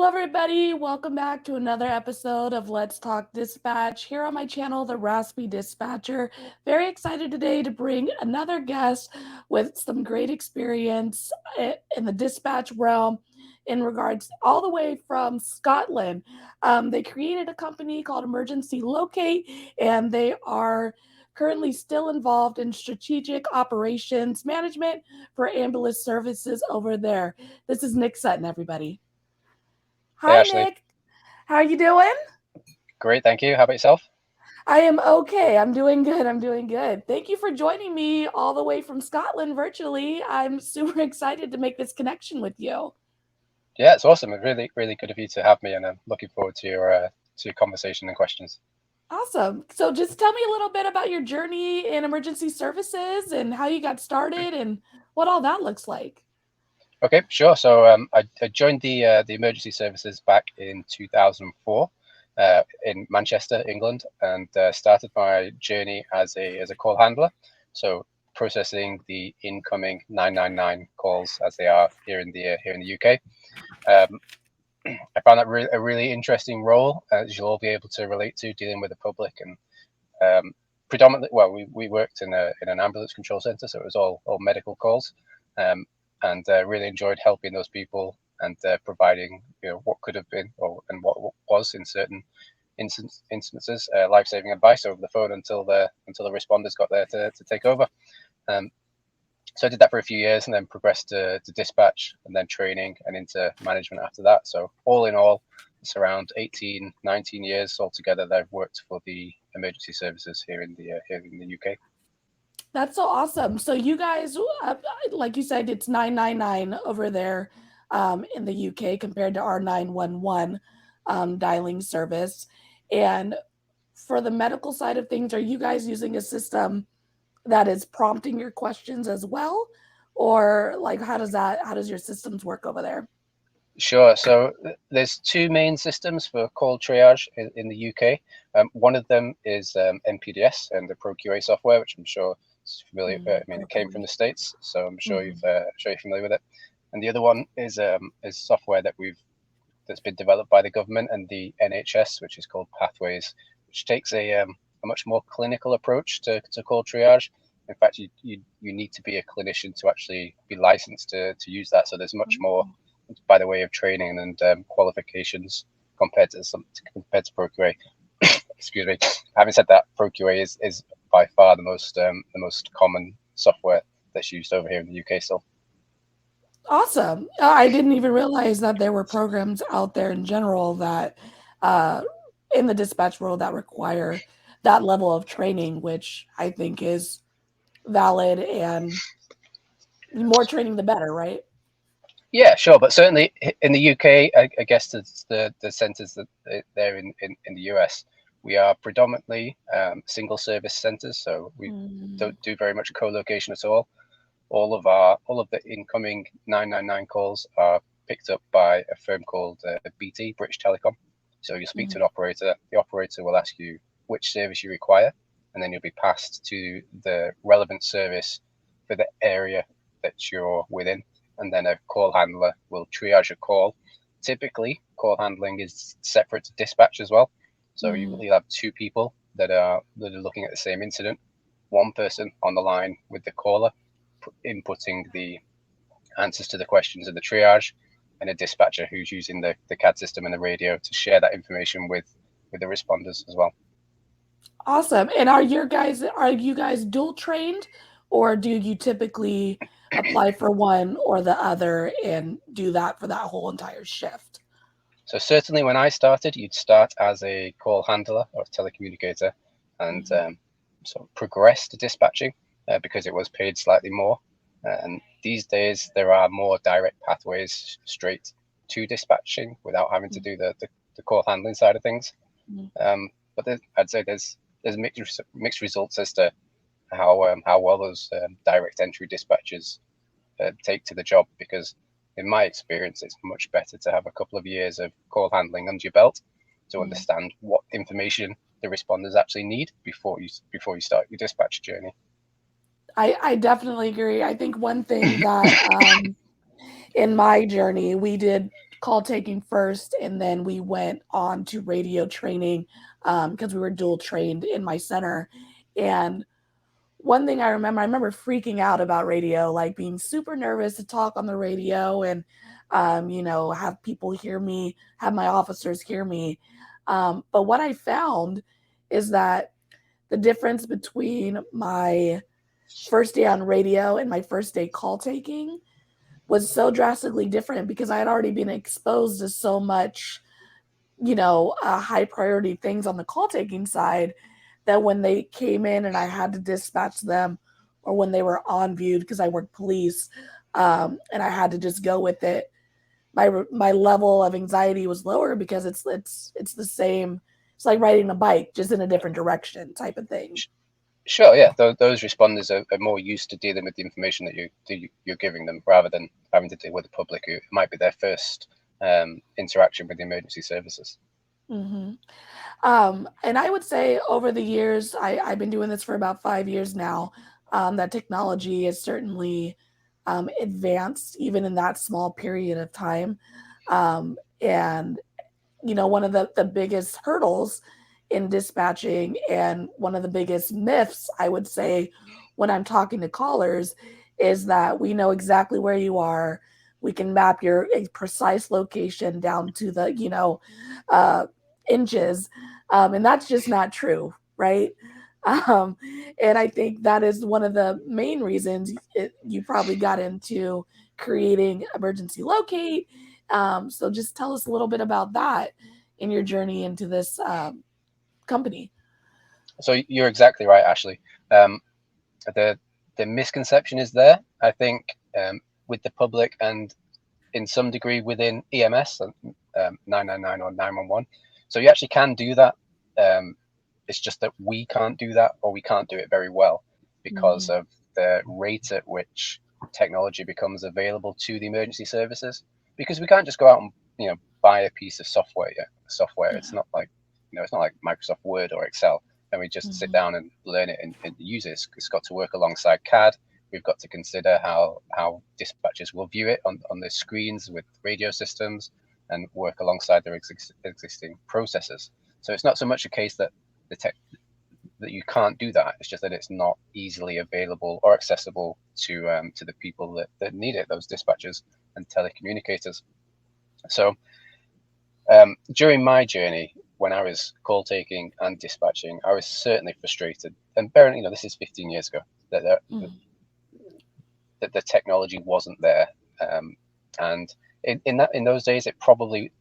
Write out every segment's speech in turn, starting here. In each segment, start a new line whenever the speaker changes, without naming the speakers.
Hello, everybody. Welcome back to another episode of Let's Talk Dispatch here on my channel, The Raspy Dispatcher. Very excited today to bring another guest with some great experience in the dispatch realm in regards all the way from Scotland. They created a company called Emergency Locate, and they are currently still involved in strategic operations management for ambulance services over there. This is Nick Sutton, everybody.
Hey,
Hi,
Ashley.
Nick. How are you doing?
Great, thank you. How about yourself?
I am okay. I'm doing good. I'm doing good. Thank you for joining me all the way from Scotland virtually. I'm super excited to make this connection with you.
Yeah, it's awesome. It's really good of you to have me, and I'm looking forward to your conversation and questions.
Awesome. So, just tell me a little bit about your journey in emergency services and how you got started and what all that looks like.
Okay, sure. So I joined the emergency services back in 2004 in Manchester, England, and started my journey as a call handler. So processing the incoming 999 calls as they are here in the UK. Um, I found that a really interesting role, as you'll all be able to relate to, dealing with the public and predominantly. Well, we worked in an ambulance control center, so it was all medical calls, um, and really enjoyed helping those people and providing what could have been and what was in certain instances life-saving advice over the phone until the responders got there to take over. Um, so I did that for a few years and then progressed to dispatch and then training and into management after that. So all in all, it's around 18, 19 years altogether that I've worked for the emergency services here in the UK.
That's so awesome. So, you guys, like you said, it's 999 over there in the UK compared to our 911 dialing service. And for the medical side of things, are you guys using a system that is prompting your questions as well? Or like how does your systems work over there?
Sure. So there's two main systems for call triage in the UK. One of them is MPDS and the ProQA software, which I'm sure is familiar. I mean, it came from
Broccoli.
the States, so I'm
Mhm.
sure you're familiar with it. And the other one is software that's been developed by the government and the NHS, which is called Pathways, which takes a much more clinical approach to call triage. In fact, you need to be a clinician to actually be licensed to use that. So there's much more by the way of training and qualifications compared to ProQA. Excuse me. Having said that, ProQA is by far the most common software that's used over here in the UK still.
Awesome. I didn't even realize that there were programs out there in general that uh, in the dispatch world that require that level of training, which I think is valid and the more training the better, right?
Yeah, sure, but certainly in the UK, I guess it's the centres that there in the US, we are predominantly single service centres, so we
Mm,
don't do very much co-location at all. All of the incoming 999 calls are picked up by a firm called BT, British Telecom. So you speak to
mhm,
an operator, the operator will ask you which service you require, and then you'll be passed to the relevant service for the area that you're within, and then a call handler will triage a call. Typically, call handling is separate to dispatch as well. So
mhm,
you'll have two people that are looking at the same incident. One person on the line with the caller, inputting the answers to the questions in the triage, and a dispatcher who's using the CAD system and the radio to share that information with the responders as well.
Awesome. And are you guys dual trained or do you typically apply for one or the other and do that for that whole entire shift?
So certainly when I started, you'd start as a call handler or a telecommunicator, and
Mhm,
sort of progress to dispatching because it was paid slightly more. And these days there are more direct pathways straight to dispatching without having to
mhm,
do the call handling side of things.
mhm.
But I'd say there's mixed results as to how well those direct entry dispatchers take to the job, because in my experience it's much better to have a couple of years of call handling under your belt to
Mhm.
understand what information the responders actually need before you start your dispatch journey.
I definitely agree. I think one thing that in my journey we did call taking first, and then we went on to radio training because we were dual trained in my center. And one thing I remember freaking out about radio, like being super nervous to talk on the radio and, have people hear me, have my officers hear me. But what I found is that the difference between my first day on radio and my first day call taking was so drastically different because I had already been exposed to so much, high priority things on the call taking side that when they came in and I had to dispatch them or when they were on viewed because I worked police, and I had to just go with it, my level of anxiety was lower because it's the same. It's like riding a bike, just in a different direction, type of thing.
Sure, yeah. Those responders are more used to dealing with the information that you're giving them, rather than having to deal with the public who might be their first interaction with the emergency services.
Hmm. And I would say over the years, I've been doing this for about 5 years now. That technology has certainly advanced, even in that small period of time. And one of the biggest hurdles in dispatching and one of the biggest myths, I would say, when I'm talking to callers is that we know exactly where you are. We can map your precise location down to the, uh, inches. And that's just not true, right? Um, and I think that is one of the main reasons you probably got into creating Emergency Locate. So just tell us a little bit about that in your journey into this company.
So you're exactly right, Ashley. Um, the the misconception is there, I think, with the public and in some degree within EMS, 999 or 911. So you actually can do that. It's just that we can't do that, or we can't do it very well because
Mm-hmm.
of the rate at which technology becomes available to the emergency services. Because we can't just go out and buy a piece of software. Yeah, software. It's
Yeah.
not like it's not like Microsoft Word or Excel, and we just sit
Mm-hmm.
down and learn it and use it. It's got to work alongside CAD. We've got to consider how dispatchers will view it on the screens with radio systems and work alongside their existing processes. So it's not so much a case that the tech that you can't do that. It's just that it's not easily available or accessible to the people that need it, those dispatchers and telecommunicators. So during my journey, when I was call taking and dispatching, I was certainly frustrated. And bearing, this is 15 years ago, that
Mm-hmm.
the technology wasn't there, and in those days it probably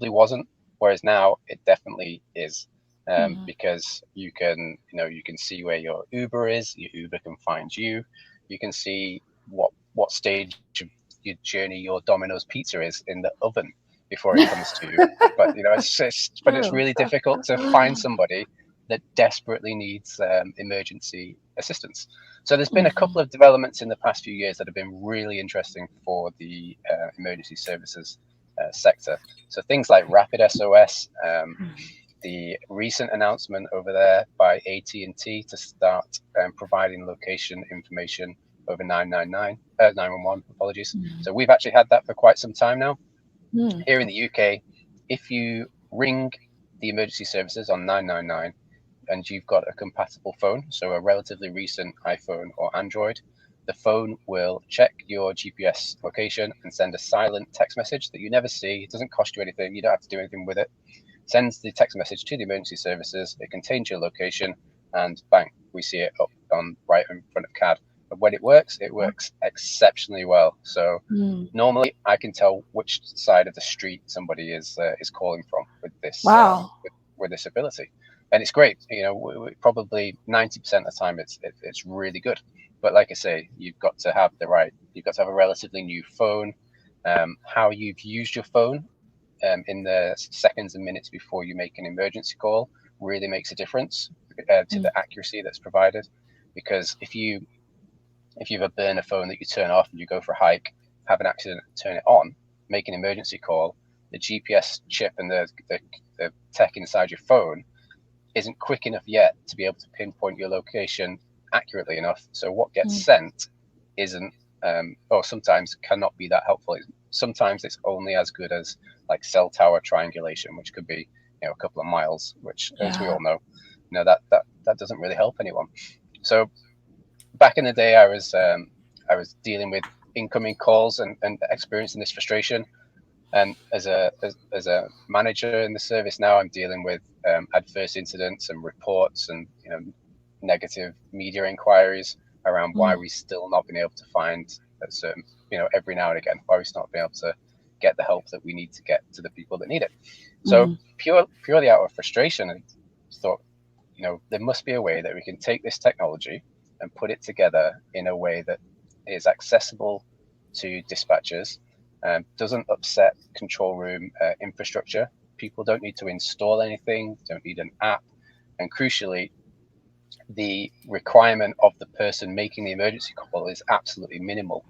wasn't. Whereas now it definitely is,
Mm-hmm.
because you can see where your Uber is, your Uber can find you, you can see what stage of your journey your Domino's pizza is in the oven before it comes to you. But it's
True.
really difficult to find somebody that desperately needs emergency assistance. So there's been a
Mm-hmm.
couple of developments in the past few years that have been really interesting for the emergency services sector. So things like Rapid SOS, the recent announcement over there by AT&T to start providing location information over 911, apologies.
Mm-hmm.
So we've actually had that for quite some time now.
Mm-hmm.
Here in the UK, if you ring the emergency services on 999 and you've got a compatible phone, so a relatively recent iPhone or Android, the phone will check your GPS location and send a silent text message that you never see. It doesn't cost you anything. You don't have to do anything with it. Sends the text message to the emergency services. It contains your location, and bang, we see it up on right in front of CAD. But when it works exceptionally well. So
Mm-hmm.
normally I can tell which side of the street somebody is calling from with this
Wow.
with this ability, and it's great. Probably 90% of the time it's really good. But like I say, you've got to have a relatively new phone. How you've used your phone in the seconds and minutes before you make an emergency call really makes a difference to the accuracy that's provided. Because if you have a burner phone that you turn off and you go for a hike, have an accident, turn it on, make an emergency call, the GPS chip and the tech inside your phone isn't quick enough yet to be able to pinpoint your location accurately enough. So what gets
Mm-hmm.
sent isn't, or sometimes cannot be that helpful. Sometimes it's only as good as like cell tower triangulation, which could be a couple of miles, which, as we
Yeah.
all know, that doesn't really help anyone. So back in the day, I was dealing with incoming calls and experiencing this frustration. And as a manager in the service now, I'm dealing with adverse incidents and reports and negative media inquiries around why
Mm,
we still not been able to find a certain, every now and again, why we still not been able to get the help that we need to get to the people that need it. So
mhm,
purely out of frustration, I thought, there must be a way that we can take this technology and put it together in a way that is accessible to dispatchers, doesn't upset control room infrastructure. People don't need to install anything, don't need an app, and crucially, the requirement of the person making the emergency call is absolutely minimal.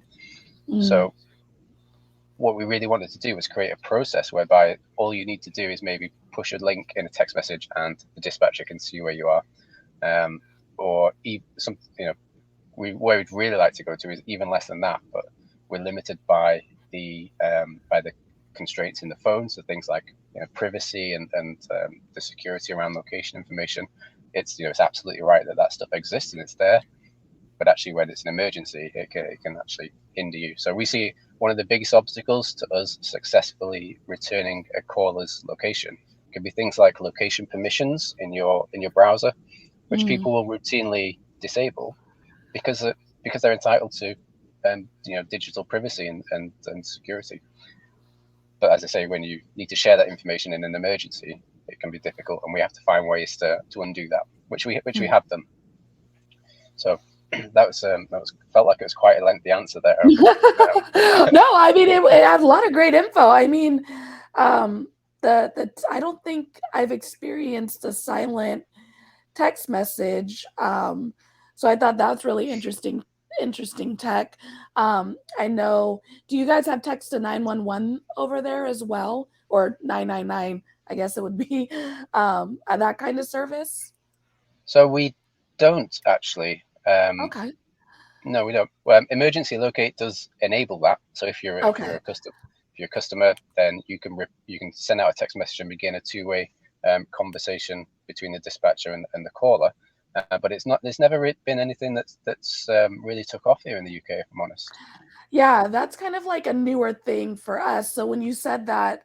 mm,
So what we really wanted to do was create a process whereby all you need to do is maybe push a link in a text message and the dispatcher can see where you are. Or even some, where we'd really like to go to is even less than that, but we're limited by the constraints in the phone. So things like privacy and the security around location information. It's absolutely right that stuff exists and it's there, but actually when it's an emergency, it can actually hinder you. So we see one of the biggest obstacles to us successfully returning a caller's location can be things like location permissions in your browser, which
mm.
people will routinely disable because they're entitled to digital privacy and security. But as I say, when you need to share that information in an emergency, it can be difficult, and we have to find ways to undo that, which we have done. So that was felt like it was quite a lengthy answer there.
No, I mean it had a lot of great info. I mean, um, the I don't think I've experienced a silent text message. So I thought that's really interesting tech. I know. Do you guys have text to 911 over there as well, or 999? I guess it would be that kind of service.
So we don't actually.
Okay.
No, we don't. Emergency locate does enable that. So if you're
Okay.
a customer, then you can send out a text message and begin a two-way conversation between the dispatcher and the caller. But it's not. There's never been anything that's really took off here in the UK, if I'm honest.
Yeah, that's kind of like a newer thing for us. So when you said that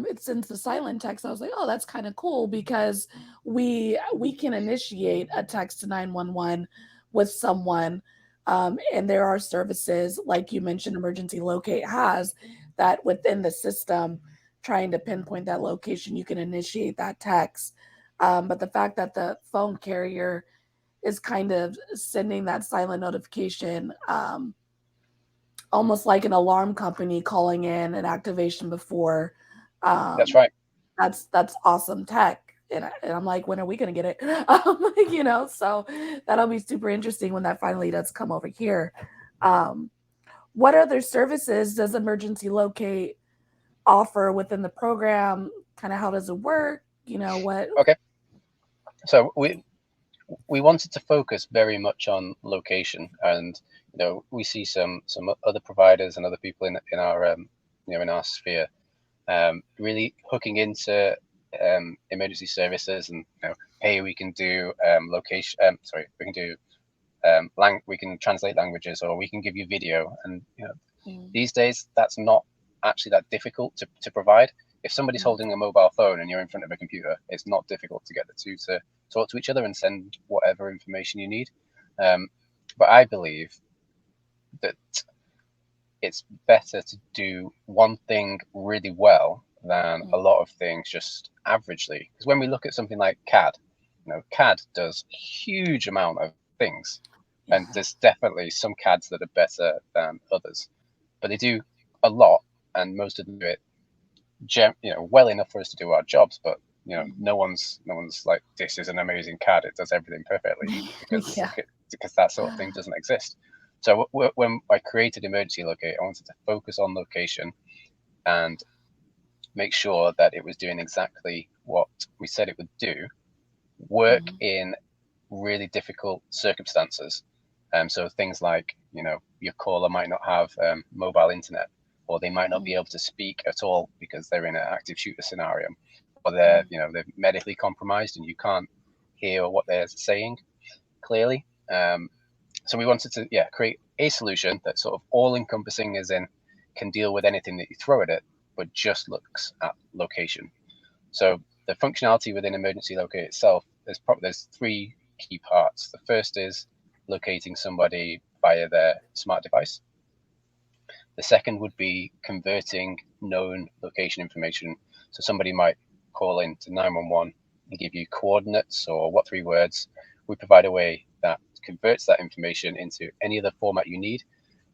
it's into the silent text, I was like, oh, that's kind of cool because we can initiate a text to 911 with someone. And there are services like you mentioned, Emergency Locate has that within the system, trying to pinpoint that location, you can initiate that text. But the fact that the phone carrier is kind of sending that silent notification, almost like an alarm company calling in an activation before.
That's
Um,
right.
that's awesome tech. And I'm like, when are we going to get it? So that'll be super interesting when that finally does come over here. Um, what other services does Emergency Locate offer within the program? Kind of how does it work? What?
Okay. So we wanted to focus very much on location, and we see some other providers and other people in our in our sphere really hooking into emergency services, and hey, we can do location. Sorry, we can do we can translate languages, or we can give you video, and
Mm,
these days that's not actually that difficult to provide. If somebody's
mm,
holding a mobile phone and you're in front of a computer, it's not difficult to get the two to talk to each other and send whatever information you need. Um, but I believe that it's better to do one thing really well than a
mm.
lot of things just averagely. Because when we look at something like CAD, CAD does huge amount of things, and
Yeah.
there's definitely some CADs that are better than others, but they do a lot, and most of them do it, well enough for us to do our jobs. But
Mm.
no one's like, this is an amazing CAD. It does everything perfectly, because
Yeah.
because that sort of thing doesn't exist. So when I created Emergency Locate, I wanted to focus on location and make sure that it was doing exactly what we said it would do, work
Mhm.
in really difficult circumstances. So things like, your caller might not have mobile internet, or they might not be
Mm.
able to speak at all because they're in an active shooter scenario, or they're medically compromised and you can't hear what they're saying clearly. So we wanted to create a solution that's sort of all encompassing, as in can deal with anything that you throw at it, but just looks at location. So the functionality within Emergency Locate itself, there's three key parts. The first is locating somebody via their smart device. The second would be converting known location information. So somebody might call in to 911 and give you coordinates or what three words. We provide a way that converts that information into any other format you need,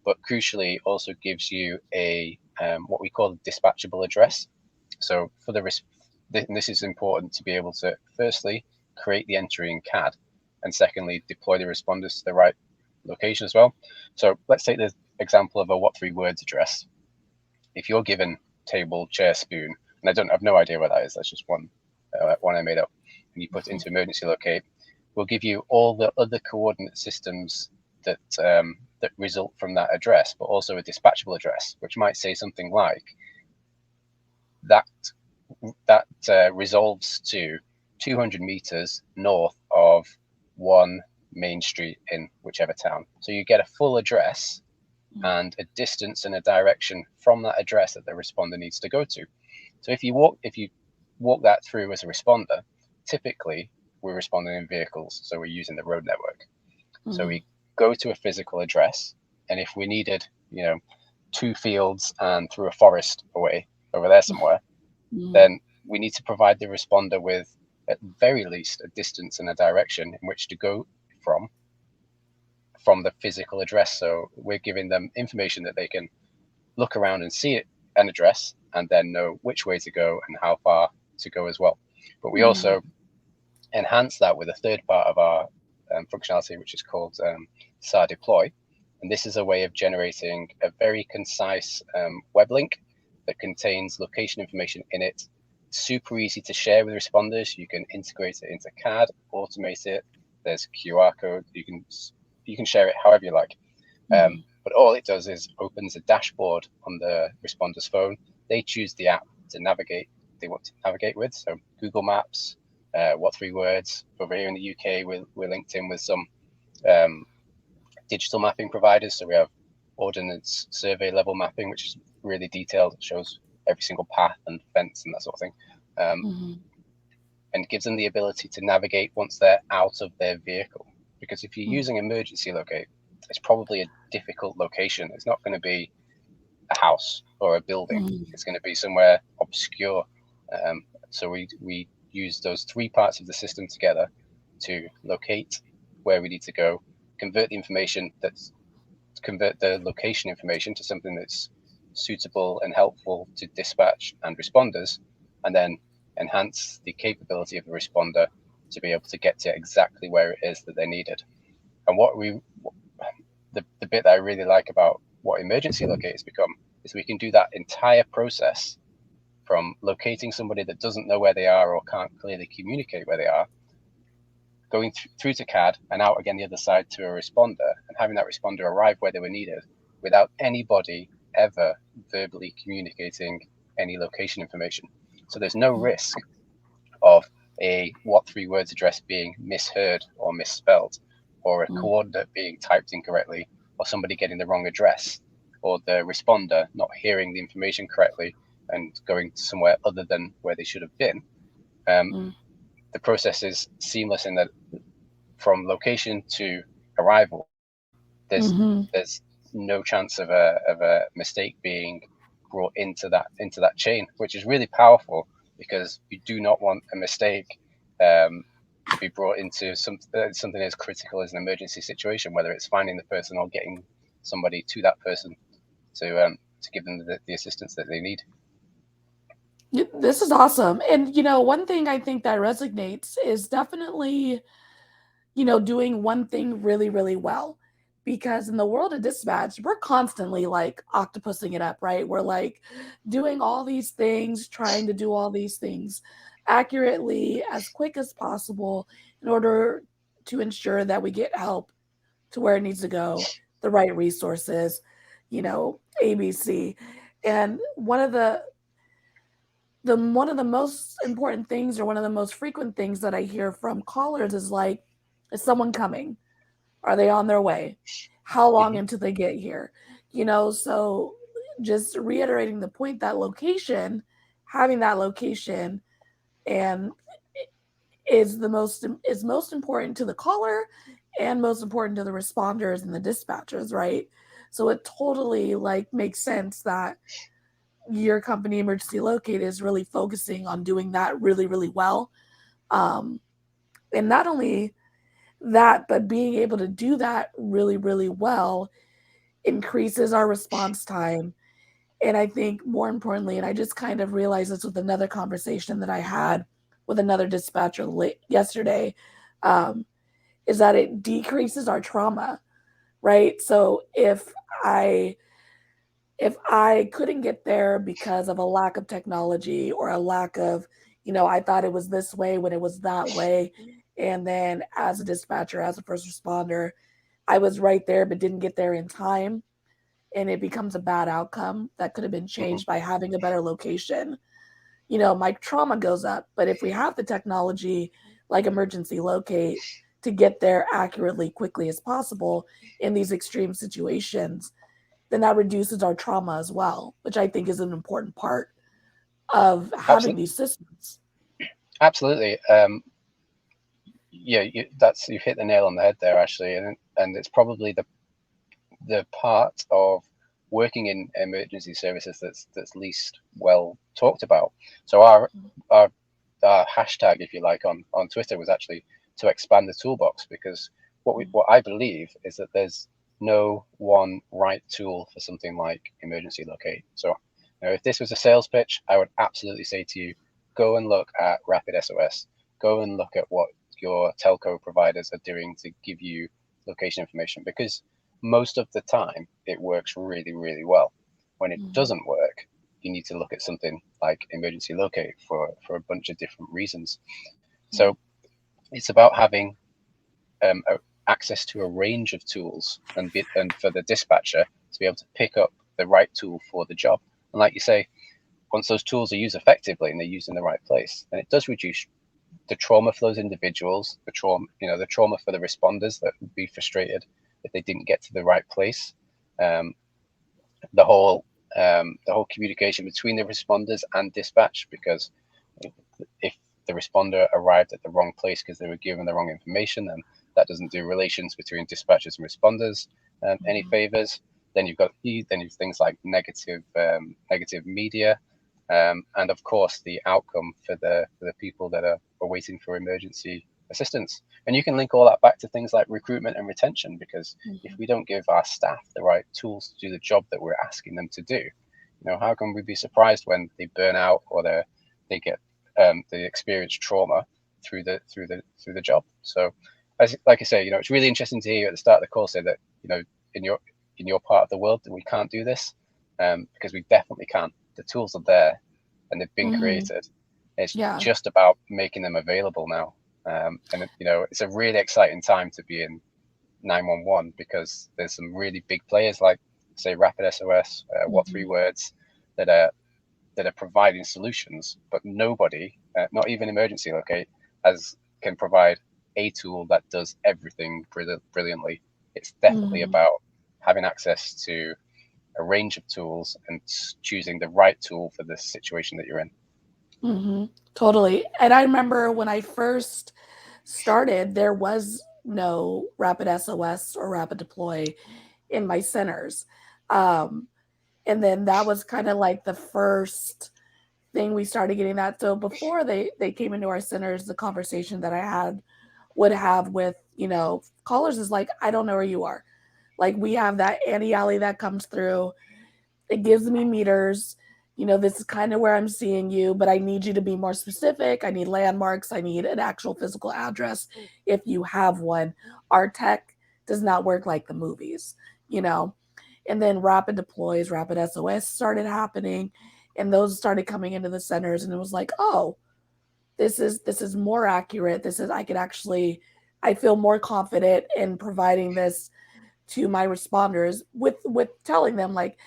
but crucially also gives you a what we call a dispatchable address. So for this is important to be able to firstly create the entry in CAD, and secondly deploy the responders to the right location as well. So let's take the example of a what three words address. If you're given table, chair, spoon, and I've no idea what that is. That's just one I made up, and you put it into Emergency Locate, we'll give you all the other coordinate systems that that result from that address, but also a dispatchable address, which might say something like that resolves to 200 meters north of one main street in whichever town. So you get a full address and a distance and a direction from that address that the responder needs to go to. So if you walk that through as a responder, typically we're responding in vehicles, so we're using the road network. So we go to a physical address, and if we needed, 2 fields and through a forest away over there somewhere, then we need to provide the responder with, at very least, a distance and a direction in which to go from the physical address. So we're giving them information that they can look around and see it, an address, and then know which way to go and how far to go as well. But we also enhance that with a third part of our functionality, which is called SAR Deploy. And this is a way of generating a very concise web link that contains location information in it. Super easy to share with responders. You can integrate it into CAD, automate it. There's QR code. You can share it however you like. But all it does is opens a dashboard on the responder's phone. They choose the app to navigate they want to navigate with. So Google Maps, what three words. Over here in the UK, we're linked in with some digital mapping providers. So we have Ordnance Survey level mapping, which is really detailed. It shows every single path and fence and that sort of thing. And gives them the ability to navigate once they're out of their vehicle. Because if you're using Emergency Locate, it's probably a difficult location. It's not going to be a house or a building. It's going to be somewhere obscure. So we use those three parts of the system together to locate where we need to go, convert the location information to something that's suitable and helpful to dispatch and responders, and then enhance the capability of the responder to be able to get to exactly where it is that they needed. And the bit that I really like about what Emergency Locate has become is we can do that entire process from locating somebody that doesn't know where they are or can't clearly communicate where they are, going through to CAD and out again the other side to a responder, and having that responder arrive where they were needed without anybody ever verbally communicating any location information. So there's no risk of a what three words address being misheard or misspelled, or a coordinate being typed incorrectly, or somebody getting the wrong address, or the responder not hearing the information correctly and going somewhere other than where they should have been. The process is seamless in that from location to arrival, there's no chance of a mistake being brought into that chain, which is really powerful, because you do not want a mistake to be brought into something as critical as an emergency situation, whether it's finding the person or getting somebody to that person to give them the assistance that they need.
This is awesome. And, one thing I think that resonates is definitely, doing one thing really, really well. Because in the world of dispatch, we're constantly like octopusing it up, right? We're like doing all these things, trying to do all these things accurately, as quick as possible, in order to ensure that we get help to where it needs to go, the right resources, ABC. And one of the most important things, or one of the most frequent things that I hear from callers is like, is someone coming? Are they on their way? How long
Hmm.
until they get here? So just reiterating the point, that location, having that location and is most important to the caller and most important to the responders and the dispatchers, right? So it totally like makes sense that your company Emergency Locate is really focusing on doing that really, really well. Um, and not only that, but being able to do that really, really well increases our response time. And I think more importantly, and I just kind of realized this with another conversation that I had with another dispatcher yesterday, um, is that it decreases our trauma, right? So I if I couldn't get there because of a lack of technology or a lack of, I thought it was this way when it was that way. And then as a dispatcher, as a first responder, I was right there but didn't get there in time. And it becomes a bad outcome that could have been
Hmm.
changed by having a better location. My trauma goes up. But if we have the technology like emergency locate to get there accurately, quickly as possible in these extreme situations, then that reduces our trauma as well, which I think is an important part of having
Absolutely,
these systems.
absolutely. Yeah, you've hit the nail on the head there, actually, and it's probably the part of working in emergency services that's least well talked about. So our our hashtag, if you like, on Twitter was actually to expand the toolbox, because what I believe is that there's no one right tool for something like emergency locate. So, if this was a sales pitch, I would absolutely say to you, go and look at Rapid SOS. Go and look at what your telco providers are doing to give you location information, because most of the time it works really, really well. When it
Mm-hmm.
doesn't work, you need to look at something like emergency locate for a bunch of different reasons. So it's about having access to a range of tools, and for the dispatcher to be able to pick up the right tool for the job. And like you say, once those tools are used effectively and they're used in the right place, then it does reduce the trauma for those individuals, the trauma for the responders that would be frustrated if they didn't get to the right place. Um, the whole the whole communication between the responders and dispatch, because if the responder arrived at the wrong place because they were given the wrong information, then that doesn't do relations between dispatchers and responders any
Mm-hmm.
favors. Then you've things like negative media, and of course the outcome for the people that are waiting for emergency assistance. And you can link all that back to things like recruitment and retention, because if
Mm-hmm.
we don't give our staff the right tools to do the job that we're asking them to do, how can we be surprised when they burn out, or they get they experience trauma through the job? So, like I say, it's really interesting to hear you at the start of the call say that in your part of the world that we can't do this, because we definitely can. The tools are there and they've been
Mm-hmm.
created. It's
Yeah.
just about making them available now. And it's a really exciting time to be in 911, because there's some really big players like, say, Rapid SOS, What
Mm-hmm.
Three Words, that are providing solutions, but nobody, not even emergency locate, as can provide a tool that does everything brilliantly. It's definitely
Mm-hmm.
about having access to a range of tools and choosing the right tool for the situation that you're in.
Mm-hmm. Totally. And I remember when I first started, there was no rapid SOS or rapid deploy in my centers. Um, and then that was kind of like the first thing we started getting that. So before they came into our centers, the conversation that I would have with callers is like, I don't know where you are. Like we have that Annie Alley that comes through. It gives me meters. This is kind of where I'm seeing you, but I need you to be more specific. I need landmarks. I need an actual physical address if you have one. Our tech does not work like the movies, you know. And then rapid deploys, rapid SOS started happening, and those started coming into the centers, and it was like, oh, this is more accurate. This is I could actually I feel more confident in providing this to my responders with telling them like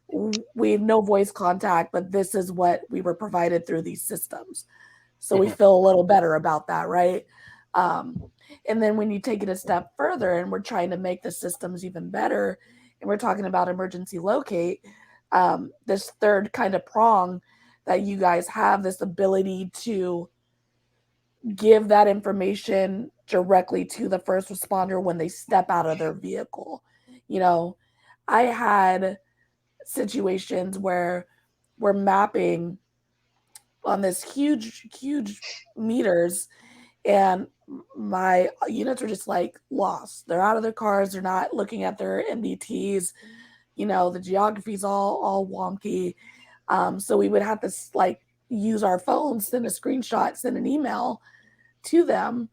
we have no voice contact, but this is what we were provided through these systems. So we
Hmm.
feel a little better about that, right? Um, and then when you take it a step further and we're trying to make the systems even better, and we're talking about emergency locate, this third kind of prong that you guys have, this ability to give that information directly to the first responder when they step out of their vehicle. You know, I had situations where we're mapping on this huge meters, and my units are just like lost. They're out of their cars. They're not looking at their MDTs. The geography's all wonky. So we would have to like use our phones, send a screenshot, send an email to them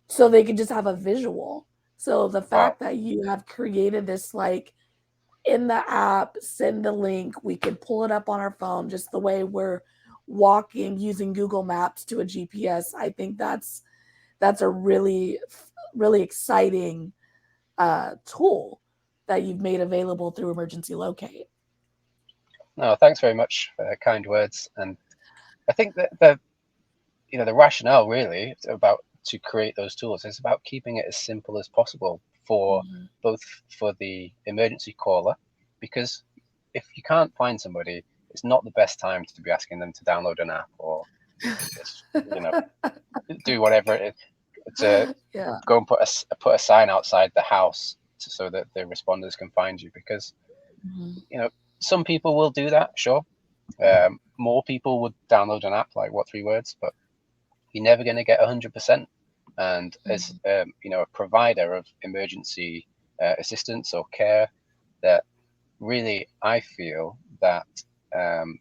so they could just have a visual. So the
Wow.
fact that you have created this like in the app, send the link, we could pull it up on our phone just the way we're walking using Google Maps to a GPS. I think that's a really exciting tool that you've made available through emergency locate.
No, thanks very much for the kind words. And I think that the rationale really about to create those tools is about keeping it as simple as possible for
Mhm.
both for the emergency caller, because if you can't find somebody, it's not the best time to be asking them to download an app or just do whatever it is to
Yeah.
go and put a sign outside the house so that the responders can find you, because
Mhm.
some people will do that, sure. More people would download an app like What Three Words, but you're never going to get 100%. And as
Mhm.
a provider of emergency assistance or care, that really I feel that, and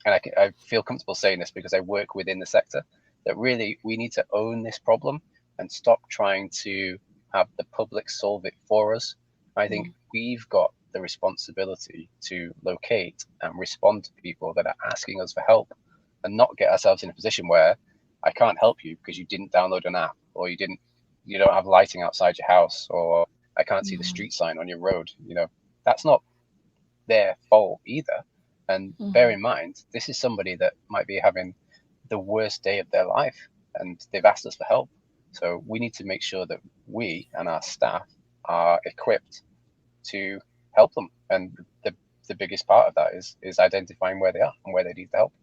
I feel comfortable saying this because I work within the sector, that really we need to own this problem and stop trying to have the public solve it for us. I think
Mhm.
we've got the responsibility to locate and respond to people that are asking us for help, and not get ourselves in a position where I can't help you because you didn't download an app, or you don't have lighting outside your house, or I can't see the
Mhm.
street sign on your road. That's not their fault either. And bear
Mhm.
in mind, this is somebody that might be having the worst day of their life, and they've asked us for help. So we need to make sure that we and our staff are equipped to help them. And the biggest part of that is identifying where they are and where they need the help.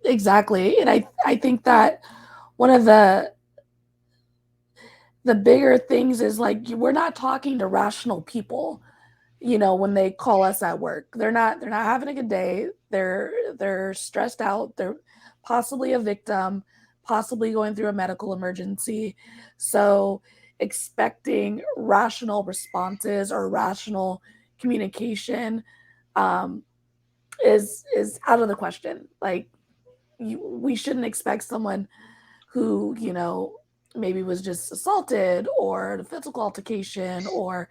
Exactly. And I think that one of the bigger things is like we're not talking to rational people, when they call us at work. They're not having a good day. They're stressed out. They're possibly a victim, possibly going through a medical emergency. So expecting rational responses or rational communication um, is out of the question. Like we shouldn't expect someone who maybe was just assaulted or a physical altercation or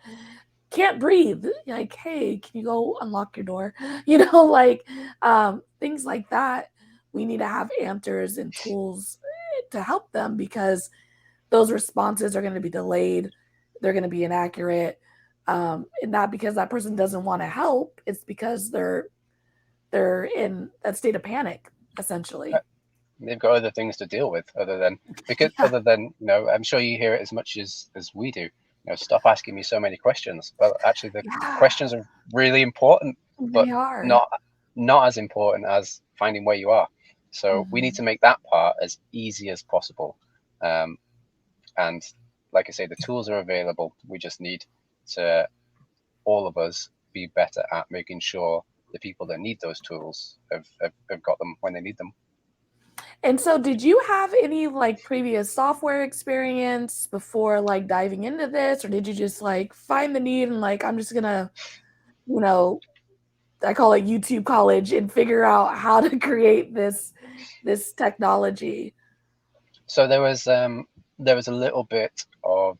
can't breathe, like, hey, can you go unlock your door? Like things like that. We need to have answers and tools to help them, because those responses are going to be delayed, they're going to be inaccurate, and not because that person doesn't want to help. It's because they're in that state of panic, essentially.
They've got other things to deal with
Yeah.
other than I'm sure you hear it as much as we do. Stop asking me so many questions. Well, actually, the
Yeah,
questions are really important, but
they are.
not not as important as finding where you are. So we need
Mhm.
to make that part as easy as possible. Um, and like I say, the tools are available. We just need to, all of us, be better at making sure the people that need those tools have got them when they need them.
And so did you have any like previous software experience before like diving into this, or did you just like find the need and like I'm just gonna, you know, I call it YouTube college and figure out how to create this technology?
So there was a little bit of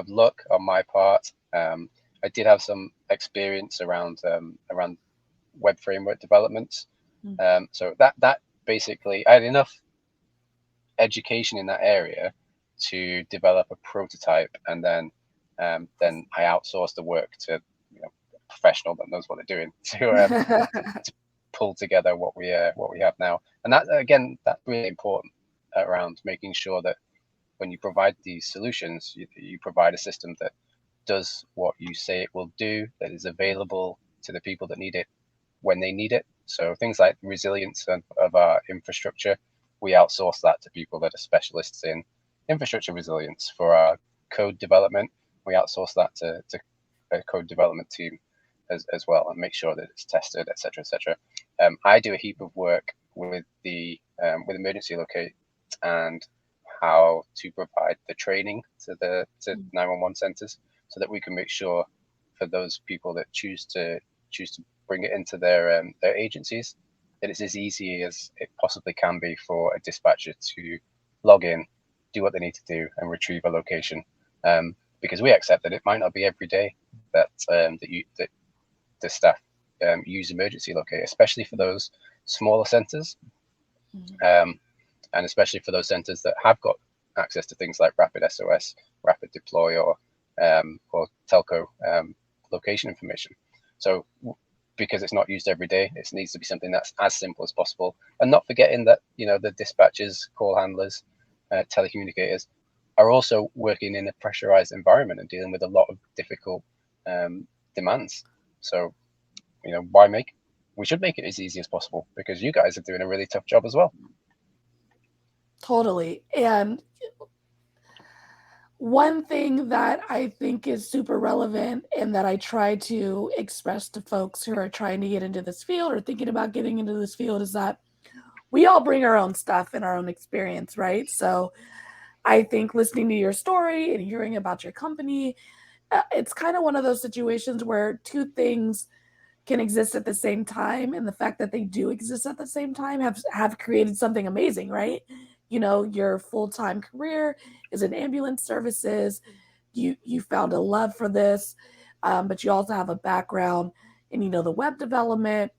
luck on my part. I did have some experience around web framework development.
Mm.
So that basically I had enough education in that area to develop a prototype, and then I outsourced the work to professional that knows what they're doing to pull together what we have now. And that, again, that's really important around making sure that when you provide these solutions, you provide a system that does what you say it will do, that is available to the people that need it when they need it. So things like resilience of our infrastructure, we outsource that to people that are specialists in infrastructure resilience. For our code development, we outsource that to a code development team as well, and make sure that it's tested, etc., etc. I do a heap of work with the with emergency locate and how to provide the training to 911 centers, so that we can make sure for those people that choose to bring it into their agencies, that it's as easy as it possibly can be for a dispatcher to log in, do what they need to do, and retrieve a location. Because we accept that it might not be every day that that the staff use emergency locate, especially for those smaller centers, and especially for those centers that have got access to things like rapid SOS, rapid deploy, or telco location information. So because it's not used every day, it needs to be something that's as simple as possible, and not forgetting that the dispatchers, call handlers, telecommunicators are also working in a pressurized environment and dealing with a lot of difficult demands. So we should make it as easy as possible, because you guys are doing a really tough job as well.
Totally. And one thing that I think is super relevant and that I try to express to folks who are trying to get into this field or thinking about getting into this field is that we all bring our own stuff and our own experience, right? So I think listening to your story and hearing about your company, it's kind of one of those situations where two things can exist at the same time, and the fact that they do exist at the same time have created something amazing, right? Your full-time career is in ambulance services. You found a love for this, but you also have a background in the web development,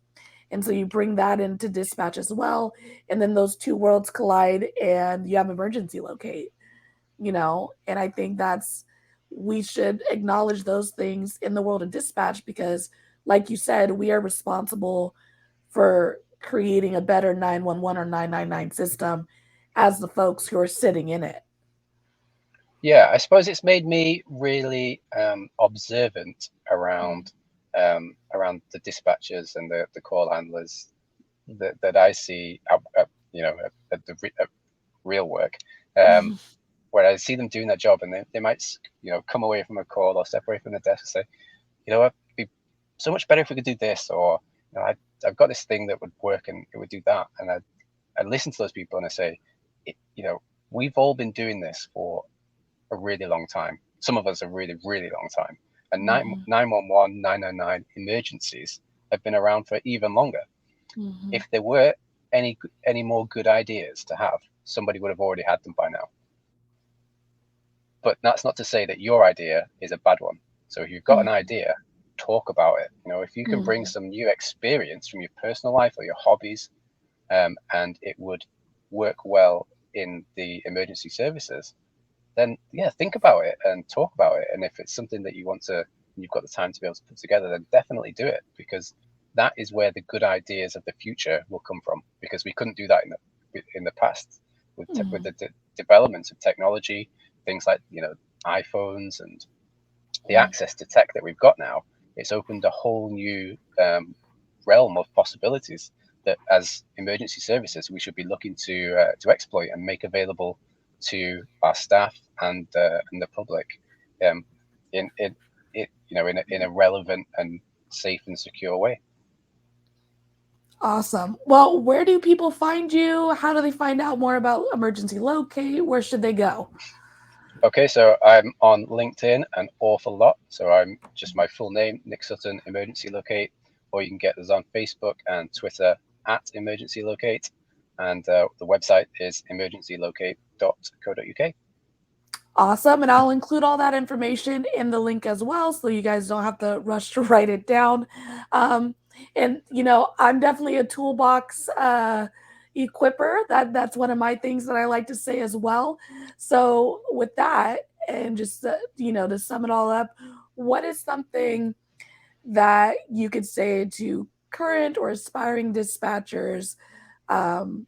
and so you bring that into dispatch as well, and then those two worlds collide and you have emergency locate. And I think that's we should acknowledge those things in the world of dispatch, because like you said, we are responsible for creating a better 911 or 999 system as the folks who are sitting in it.
Yeah, I suppose it's made me really observant around the dispatchers and the call handlers that I see at real work, where I see them doing their job, and they might come away from a call or step away from the desk and say, what, it'd be so much better if we could do this, or I've got this thing that would work and it would do that. And I listen to those people and I say, we've all been doing this for a really long time. Some of us a really, really long time. And 911, 999 emergencies have been around for even longer. If there were any more good ideas to have, somebody would have already had them by now. But that's not to say that your idea is a bad one. So if you've got an idea, talk about it. If you can bring some new experience from your personal life or your hobbies, and it would work well in the emergency services, then think about it and talk about it. And if it's something that you want to, you've got the time to be able to put together, then definitely do it, because that is where the good ideas of the future will come from. Because we couldn't do that in the past with the developments of technology, things like iPhones and the access to tech that we've got now. It's opened a whole new realm of possibilities that, as emergency services, we should be looking to exploit and make available to our staff and the public, in a relevant and safe and secure way.
Awesome. Well, where do people find you? How do they find out more about emergency locate? Where should they go?
Okay, so I'm on LinkedIn an awful lot. So I'm just my full name, Nick Sutton, Emergency Locate, or you can get us on Facebook and Twitter at Emergency Locate. And the website is emergencylocate.co.uk.
Awesome. And I'll include all that information in the link as well, so you guys don't have to rush to write it down. And I'm definitely a toolbox equipper. That's one of my things that I like to say as well. So with that, and just to sum it all up, what is something that you could say to current or aspiring dispatchers um,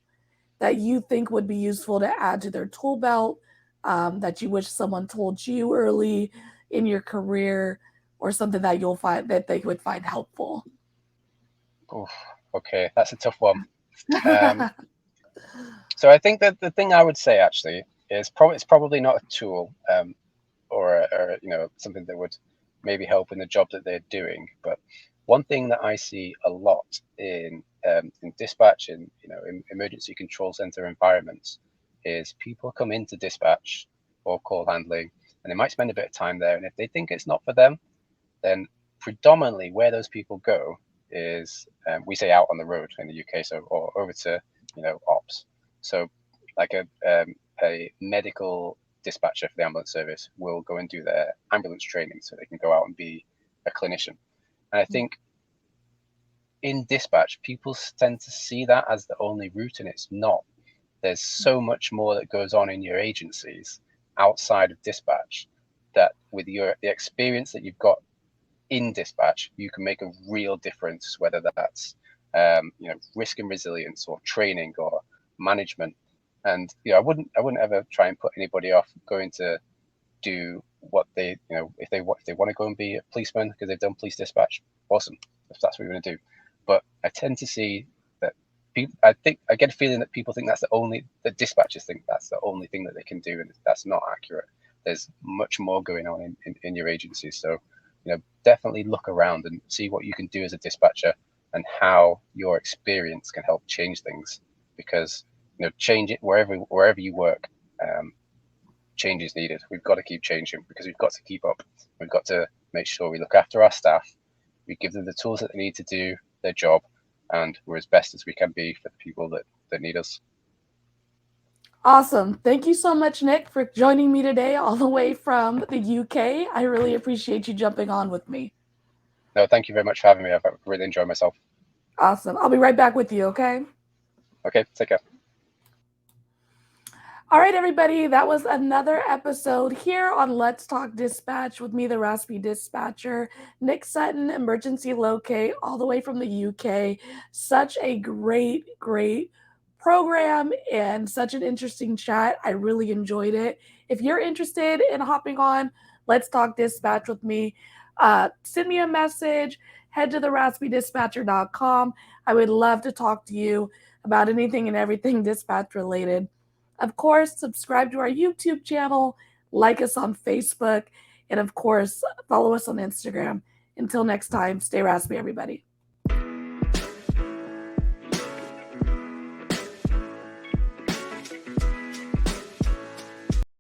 that you think would be useful to add to their tool belt, that you wish someone told you early in your career, or something that you'll find that they would find helpful?
Oof, okay, that's a tough one. Um, so I think that the thing I would say actually is it's probably not a tool, or something that would maybe help in the job that they're doing. But one thing that I see a lot in dispatch, in emergency control center environments, is people come into dispatch or call handling, and they might spend a bit of time there. And if they think it's not for them, then predominantly where those people go is, we say out on the road in the UK, so or over to ops. So like a medical dispatcher for the ambulance service will go and do their ambulance training so they can go out and be a clinician. And I think in dispatch, people tend to see that as the only route, and it's not. There's so much more that goes on in your agencies outside of dispatch that with the experience that you've got in dispatch, you can make a real difference, whether that's risk and resilience or training or management. And I wouldn't ever try and put anybody off going to do what they if they want to go and be a policeman because they've done police dispatch. Awesome, if that's what you want to do. But I tend to see that people. I get a feeling that people think that dispatchers think that's the only thing that they can do, and that's not accurate. There's much more going on in your agency. So definitely look around and see what you can do as a dispatcher and how your experience can help change things, because change it wherever you work. Change is needed. We've got to keep changing because we've got to keep up. We've got to make sure we look after our staff, we give them the tools that they need to do their job, and we're as best as we can be for the people that need us.
Awesome. Thank you so much, Nick, for joining me today all the way from the UK. I really appreciate you jumping on with me.
No, thank you very much for having me. I've really enjoyed myself.
Awesome. I'll be right back with you, okay?
Okay, take care.
All right, everybody, that was another episode here on Let's Talk Dispatch with me, the Raspy Dispatcher, Nick Sutton, Emergency Locate, all the way from the UK. Such a great program and such an interesting chat. I really enjoyed it. If you're interested in hopping on Let's Talk Dispatch with me, send me a message, head to theraspydispatcher.com. I would love to talk to you about anything and everything dispatch related. Of course, subscribe to our YouTube channel, like us on Facebook, and of course, follow us on Instagram. Until next time, stay raspy, everybody.